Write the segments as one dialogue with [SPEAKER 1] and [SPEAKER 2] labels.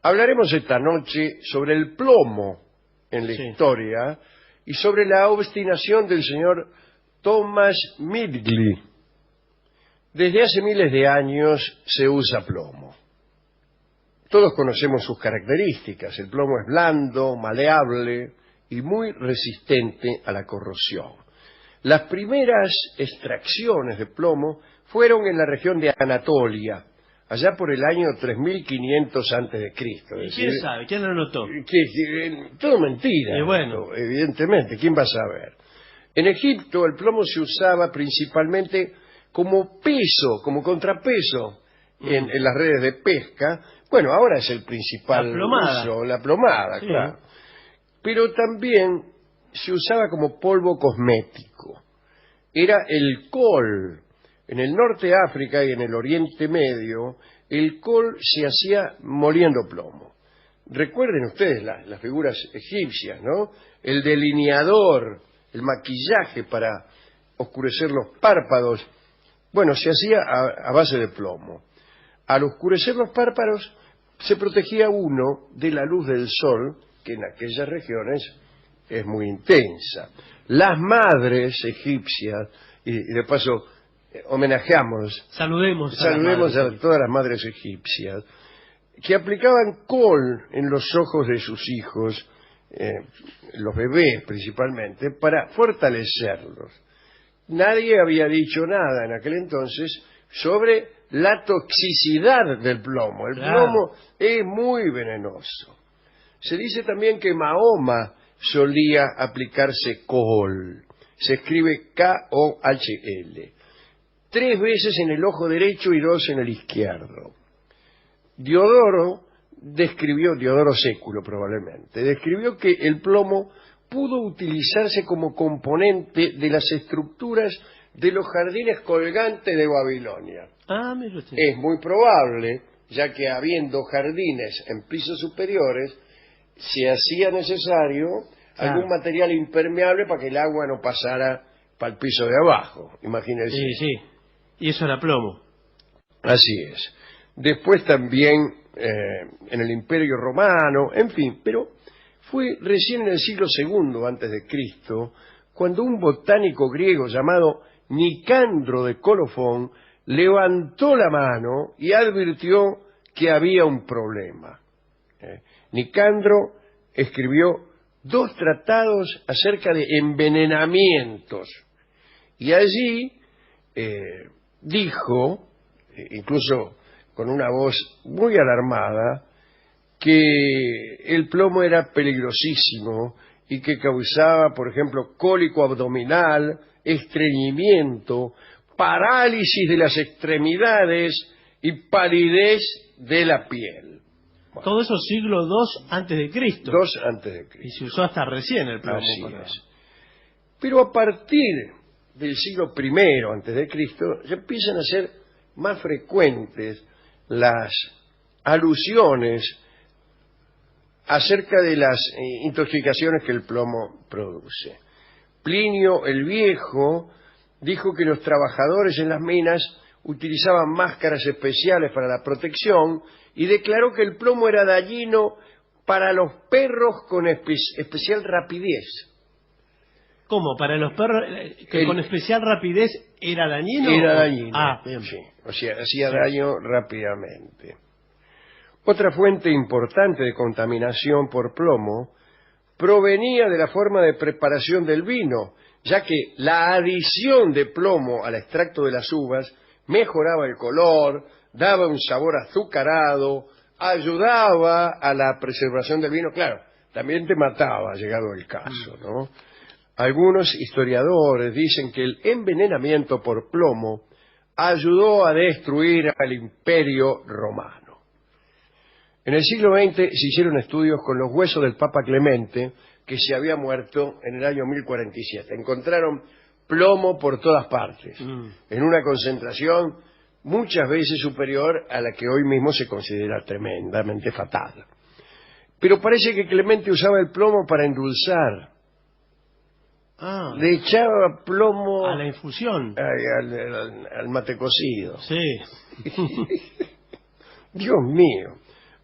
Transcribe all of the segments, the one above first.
[SPEAKER 1] Hablaremos esta noche sobre el plomo en la historia y sobre la obstinación del señor Thomas Midgley. Desde hace miles de años se usa plomo. Todos conocemos sus características. El plomo es blando, maleable y muy resistente a la corrosión. Las primeras extracciones de plomo fueron en la región de Anatolia, allá por el año 3500 a.C.
[SPEAKER 2] ¿Y quién sabe? ¿Quién lo notó?
[SPEAKER 1] Todo mentira,
[SPEAKER 2] bueno.
[SPEAKER 1] Evidentemente. ¿Quién va a saber? En Egipto el plomo se usaba principalmente como peso, como contrapeso en las redes de pesca. Bueno, ahora es el principal uso, la plomada, claro. Pero también se usaba como polvo cosmético. Era el col. En el norte de África y en el Oriente Medio, el col se hacía moliendo plomo. Recuerden ustedes las figuras egipcias, ¿no? El delineador, el maquillaje para oscurecer los párpados. Bueno, se hacía a base de plomo. Al oscurecer los párpados, se protegía uno de la luz del sol, que en aquellas regiones es muy intensa. Las madres egipcias, y de paso saludemos a todas las madres egipcias, que aplicaban col en los ojos de sus hijos, los bebés principalmente, para fortalecerlos. Nadie había dicho nada en aquel entonces sobre la toxicidad del plomo. El plomo es muy venenoso. Se dice también que Mahoma solía aplicarse col. Se escribe K-O-H-L. 3 veces en el ojo derecho y 2 en el izquierdo. Diodoro Século probablemente, describió que el plomo pudo utilizarse como componente de las estructuras de los jardines colgantes de Babilonia. Es muy probable, ya que habiendo jardines en pisos superiores, se hacía necesario algún material impermeable para que el agua no pasara para el piso de abajo, imagínense.
[SPEAKER 2] Sí. Y eso era plomo.
[SPEAKER 1] Así es. Después también en el Imperio Romano, en fin, pero fue recién en el siglo II antes de Cristo cuando un botánico griego llamado Nicandro de Colofón levantó la mano y advirtió que había un problema. Nicandro escribió 2 tratados acerca de envenenamientos y allí dijo, incluso con una voz muy alarmada, que el plomo era peligrosísimo y que causaba, por ejemplo, cólico abdominal, estreñimiento, parálisis de las extremidades y palidez de la piel.
[SPEAKER 2] Bueno, todo eso siglo II antes de Cristo.
[SPEAKER 1] 2 antes de Cristo.
[SPEAKER 2] Y se usó hasta recién el plomo.
[SPEAKER 1] Así es. Pero a partir del siglo I antes de Cristo ya empiezan a ser más frecuentes las alusiones acerca de las intoxicaciones que el plomo produce. Plinio el Viejo dijo que los trabajadores en las minas utilizaban máscaras especiales para la protección y declaró que el plomo era dañino para los perros con especial rapidez.
[SPEAKER 2] ¿Cómo? ¿Para los perros que con especial rapidez era dañino?
[SPEAKER 1] Era dañino,
[SPEAKER 2] bien.
[SPEAKER 1] Sí. O sea, hacía daño rápidamente. Otra fuente importante de contaminación por plomo provenía de la forma de preparación del vino, ya que la adición de plomo al extracto de las uvas mejoraba el color, daba un sabor azucarado, ayudaba a la preservación del vino. Claro, también te mataba, llegado el caso, ¿no? Algunos historiadores dicen que el envenenamiento por plomo ayudó a destruir al Imperio Romano. En el siglo XX se hicieron estudios con los huesos del Papa Clemente, que se había muerto en el año 1047. Encontraron plomo por todas partes, en una concentración muchas veces superior a la que hoy mismo se considera tremendamente fatal. Pero parece que Clemente usaba el plomo para endulzar. Le echaba plomo
[SPEAKER 2] a la infusión,
[SPEAKER 1] al mate cocido.
[SPEAKER 2] Sí.
[SPEAKER 1] Dios mío.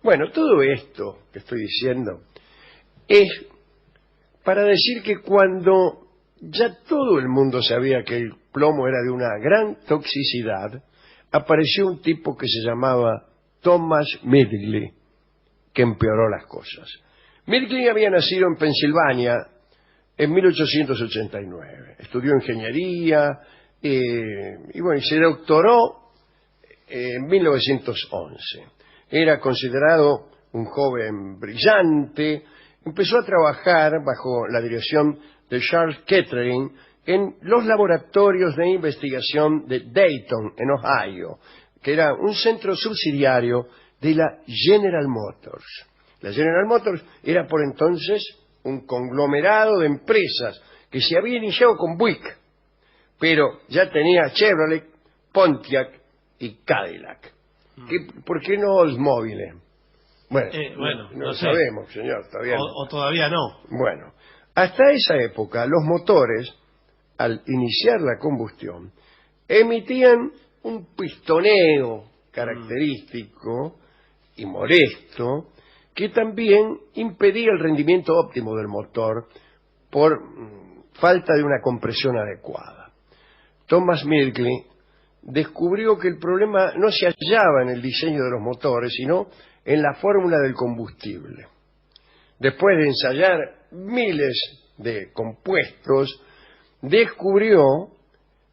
[SPEAKER 1] Bueno, todo esto que estoy diciendo es para decir que cuando ya todo el mundo sabía que el plomo era de una gran toxicidad, apareció un tipo que se llamaba Thomas Midgley, que empeoró las cosas. Midgley había nacido en Pensilvania en 1889. Estudió ingeniería y bueno, se doctoró en 1911. Era considerado un joven brillante. Empezó a trabajar bajo la dirección de Charles Kettering en los laboratorios de investigación de Dayton, en Ohio, que era un centro subsidiario de la General Motors. La General Motors era por entonces un conglomerado de empresas que se había iniciado con Buick, pero ya tenía Chevrolet, Pontiac y Cadillac. ¿Por qué no Oldsmobile? Bueno, no
[SPEAKER 2] sé.
[SPEAKER 1] Sabemos, señor, todavía no.
[SPEAKER 2] O todavía no.
[SPEAKER 1] Bueno, hasta esa época los motores, al iniciar la combustión, emitían un pistoneo característico y molesto que también impedía el rendimiento óptimo del motor por falta de una compresión adecuada. Thomas Midgley descubrió que el problema no se hallaba en el diseño de los motores, sino en la fórmula del combustible. Después de ensayar miles de compuestos, descubrió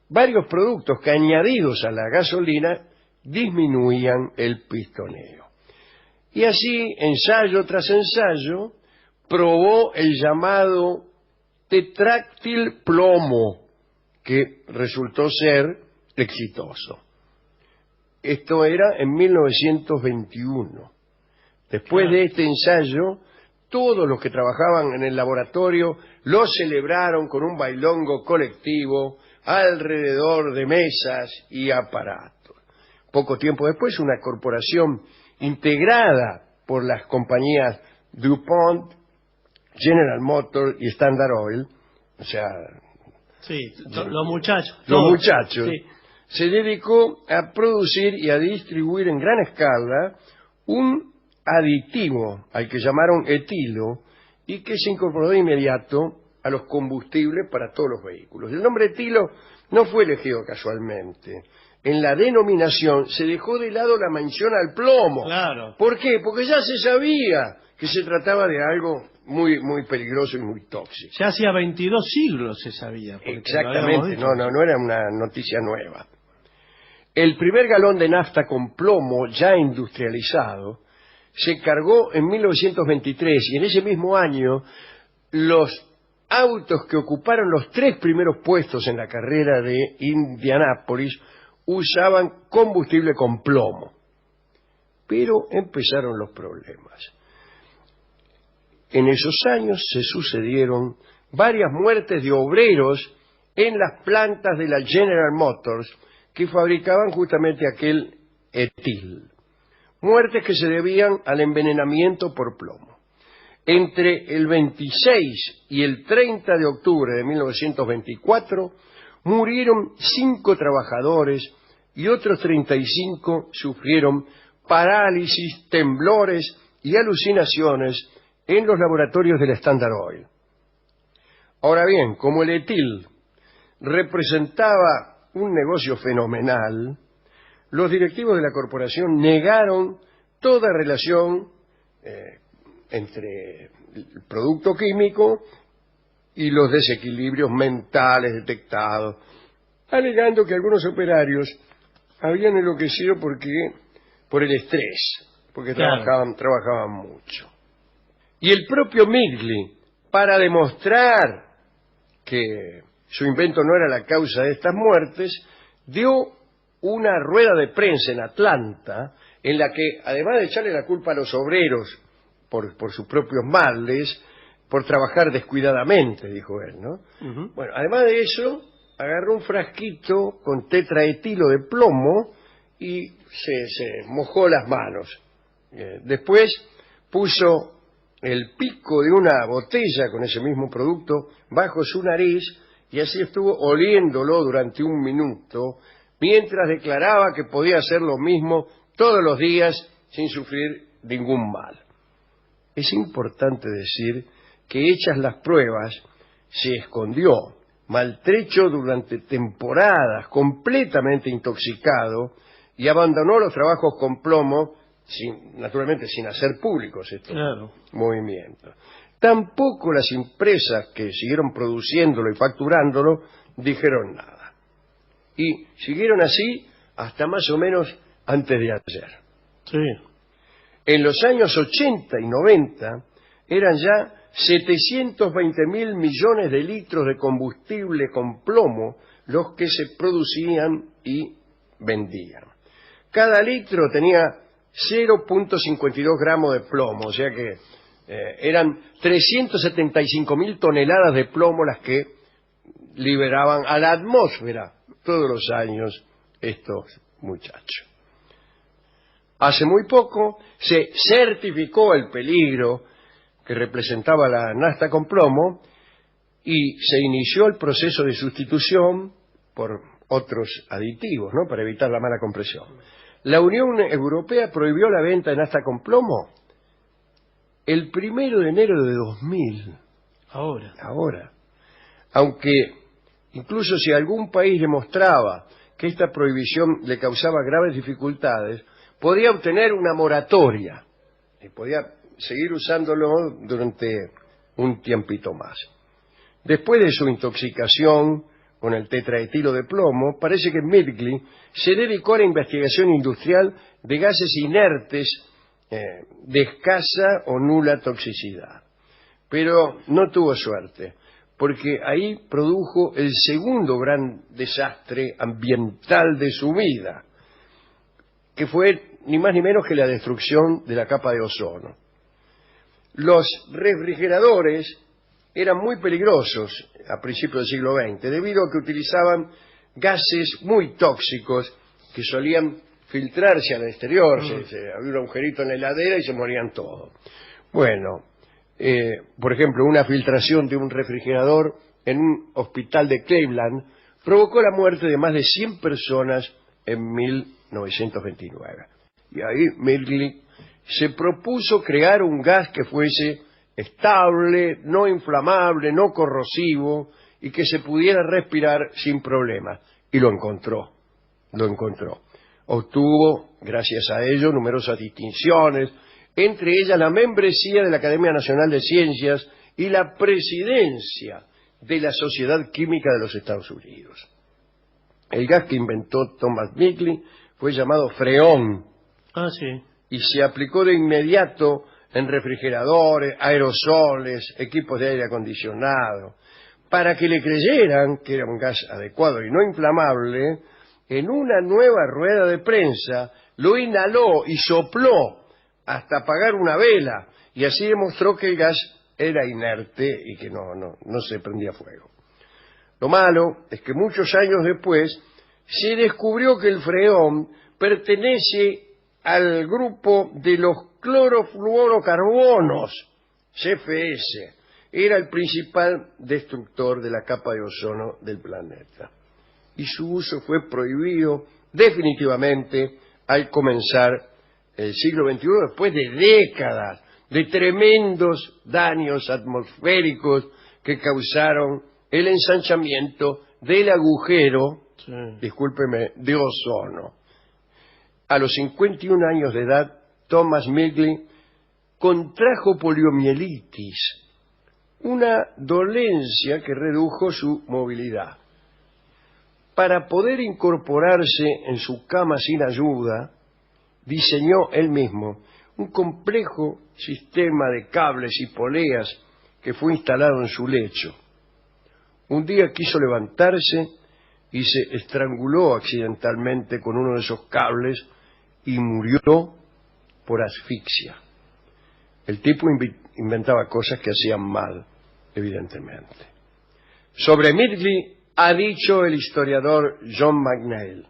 [SPEAKER 1] varios productos que, añadidos a la gasolina, disminuían el pistoneo. Y así, ensayo tras ensayo, probó el llamado tetráctil plomo, que resultó ser exitoso. Esto era en 1921. Después de este ensayo, todos los que trabajaban en el laboratorio lo celebraron con un bailongo colectivo alrededor de mesas y aparatos. Poco tiempo después, una corporación integrada por las compañías DuPont, General Motors y Standard Oil, o sea...
[SPEAKER 2] Sí, los muchachos.
[SPEAKER 1] Los muchachos.
[SPEAKER 2] Sí.
[SPEAKER 1] Se dedicó a producir y a distribuir en gran escala un aditivo al que llamaron etilo y que se incorporó de inmediato a los combustibles para todos los vehículos. El nombre etilo no fue elegido casualmente. En la denominación se dejó de lado la mención al plomo.
[SPEAKER 2] Claro.
[SPEAKER 1] ¿Por qué? Porque ya se sabía que se trataba de algo muy peligroso y muy tóxico.
[SPEAKER 2] Ya hacía 22 siglos se sabía.
[SPEAKER 1] Exactamente, no era una noticia nueva. El primer galón de nafta con plomo ya industrializado se cargó en 1923 y en ese mismo año los autos que ocuparon los 3 primeros puestos en la carrera de Indianápolis usaban combustible con plomo. Pero empezaron los problemas. En esos años se sucedieron varias muertes de obreros en las plantas de la General Motors que fabricaban justamente aquel etil. Muertes que se debían al envenenamiento por plomo. Entre el 26 y el 30 de octubre de 1924 murieron 5 trabajadores y otros 35 sufrieron parálisis, temblores y alucinaciones en los laboratorios del Standard Oil. Ahora bien, como el etil representaba un negocio fenomenal, los directivos de la corporación negaron toda relación entre el producto químico y los desequilibrios mentales detectados, alegando que algunos operarios habían enloquecido por el estrés, porque
[SPEAKER 2] claro,
[SPEAKER 1] trabajaban mucho. Y el propio Midgley, para demostrar que su invento no era la causa de estas muertes, dio una rueda de prensa en Atlanta, en la que, además de echarle la culpa a los obreros por sus propios males, por trabajar descuidadamente, dijo él, ¿no?
[SPEAKER 2] Uh-huh.
[SPEAKER 1] Bueno, además de eso, agarró un frasquito con tetraetilo de plomo y se mojó las manos. Después puso el pico de una botella con ese mismo producto bajo su nariz y así estuvo oliéndolo durante 1 minuto, mientras declaraba que podía hacer lo mismo todos los días sin sufrir ningún mal. Es importante decir que hechas las pruebas, se escondió, maltrecho durante temporadas, completamente intoxicado, y abandonó los trabajos con plomo, naturalmente sin hacer públicos estos movimientos. Tampoco las empresas que siguieron produciéndolo y facturándolo dijeron nada. Y siguieron así hasta más o menos antes de ayer.
[SPEAKER 2] Sí.
[SPEAKER 1] En los años 80 y 90 eran ya 720.000 millones de litros de combustible con plomo los que se producían y vendían. Cada litro tenía 0.52 gramos de plomo, o sea que eran 375.000 toneladas de plomo las que liberaban a la atmósfera todos los años estos muchachos. Hace muy poco se certificó el peligro que representaba la nafta con plomo y se inició el proceso de sustitución por otros aditivos, ¿no?, para evitar la mala compresión. La Unión Europea prohibió la venta de nafta con plomo el 1 de enero de 2000. Ahora. Aunque incluso si algún país demostraba que esta prohibición le causaba graves dificultades, podía obtener una moratoria y podía seguir usándolo durante un tiempito más. Después de su intoxicación con el tetraetilo de plomo, parece que Mirgli se dedicó a la investigación industrial de gases inertes de escasa o nula toxicidad. Pero no tuvo suerte, porque ahí produjo el segundo gran desastre ambiental de su vida, que fue ni más ni menos que la destrucción de la capa de ozono. Los refrigeradores eran muy peligrosos a principios del siglo XX, debido a que utilizaban gases muy tóxicos que solían filtrarse al exterior. Había un agujerito en la heladera y se morían todos. Bueno, por ejemplo, una filtración de un refrigerador en un hospital de Cleveland provocó la muerte de más de 100 personas en 1929. Y ahí Mirgli se propuso crear un gas que fuese estable, no inflamable, no corrosivo y que se pudiera respirar sin problemas. Y lo encontró. Obtuvo, gracias a ello, numerosas distinciones, entre ellas la membresía de la Academia Nacional de Ciencias y la presidencia de la Sociedad Química de los Estados Unidos. El gas que inventó Thomas Mirgli fue llamado freón. Y se aplicó de inmediato en refrigeradores, aerosoles, equipos de aire acondicionado. Para que le creyeran que era un gas adecuado y no inflamable, en una nueva rueda de prensa lo inhaló y sopló hasta apagar una vela, y así demostró que el gas era inerte y que no se prendía fuego. Lo malo es que muchos años después se descubrió que el freón pertenece al grupo de los clorofluorocarbonos, CFS. Era el principal destructor de la capa de ozono del planeta. Y su uso fue prohibido definitivamente al comenzar el siglo XXI, después de décadas de tremendos daños atmosféricos que causaron el ensanchamiento del agujero, discúlpeme, de ozono. A los 51 años de edad, Thomas Mirgli contrajo poliomielitis, una dolencia que redujo su movilidad. Para poder incorporarse en su cama sin ayuda, diseñó él mismo un complejo sistema de cables y poleas que fue instalado en su lecho. Un día quiso levantarse y se estranguló accidentalmente con uno de esos cables y murió por asfixia. El tipo inventaba cosas que hacían mal, evidentemente. Sobre Mirgli ha dicho el historiador John McNeill: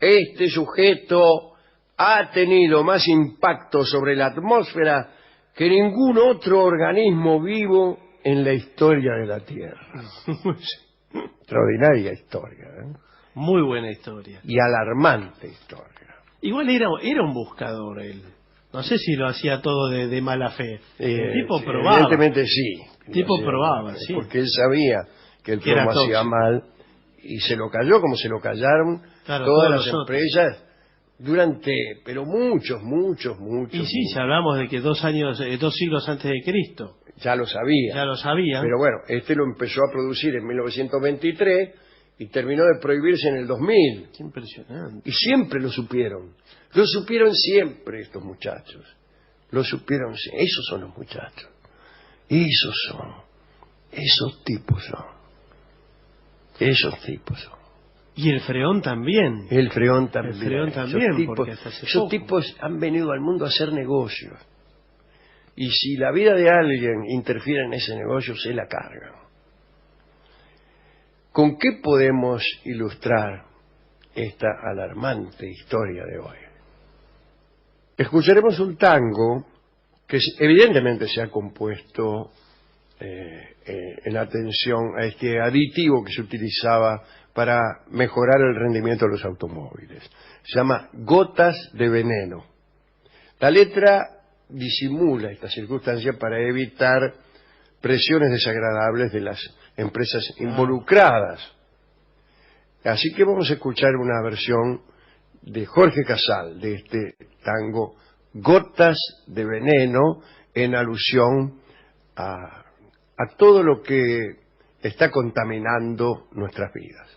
[SPEAKER 1] este sujeto ha tenido más impacto sobre la atmósfera que ningún otro organismo vivo en la historia de la Tierra. Extraordinaria historia, ¿eh?
[SPEAKER 2] Muy buena historia.
[SPEAKER 1] Y alarmante historia.
[SPEAKER 2] Igual era un buscador él. No sé si lo hacía todo de mala fe. El tipo probaba.
[SPEAKER 1] Evidentemente sí.
[SPEAKER 2] El tipo probaba, sí.
[SPEAKER 1] Porque él sabía que el
[SPEAKER 2] Que era
[SPEAKER 1] plomo hacía
[SPEAKER 2] tóxico.
[SPEAKER 1] mal y se lo cayó como se lo callaron
[SPEAKER 2] Claro,
[SPEAKER 1] todas
[SPEAKER 2] todos
[SPEAKER 1] las
[SPEAKER 2] los otros.
[SPEAKER 1] empresas durante, pero muchos.
[SPEAKER 2] Y sí, si hablamos de que 2 siglos antes de Cristo,
[SPEAKER 1] ya lo sabían.
[SPEAKER 2] ya lo sabían.
[SPEAKER 1] Pero bueno, este lo empezó a producir en 1923 y terminó de prohibirse en el 2000.
[SPEAKER 2] Qué impresionante.
[SPEAKER 1] Y siempre lo supieron. Lo supieron siempre estos muchachos. Lo supieron siempre. Esos son los muchachos. Esos son. Esos tipos son. Esos tipos son.
[SPEAKER 2] Y el Freón también.
[SPEAKER 1] El Freón también.
[SPEAKER 2] El Freón también,
[SPEAKER 1] Esos tipos,
[SPEAKER 2] porque hasta hace
[SPEAKER 1] esos
[SPEAKER 2] poco.
[SPEAKER 1] tipos han venido al mundo a hacer negocios. Y si la vida de alguien interfiere en ese negocio, se la cargan. ¿Con qué podemos ilustrar esta alarmante historia de hoy? Escucharemos un tango que evidentemente se ha compuesto en atención a este aditivo que se utilizaba para mejorar el rendimiento de los automóviles. Se llama Gotas de Veneno. La letra disimula esta circunstancia para evitar presiones desagradables de las empresas involucradas. Así que vamos a escuchar una versión de Jorge Casal de este tango Gotas de Veneno, en alusión a todo lo que está contaminando nuestras vidas.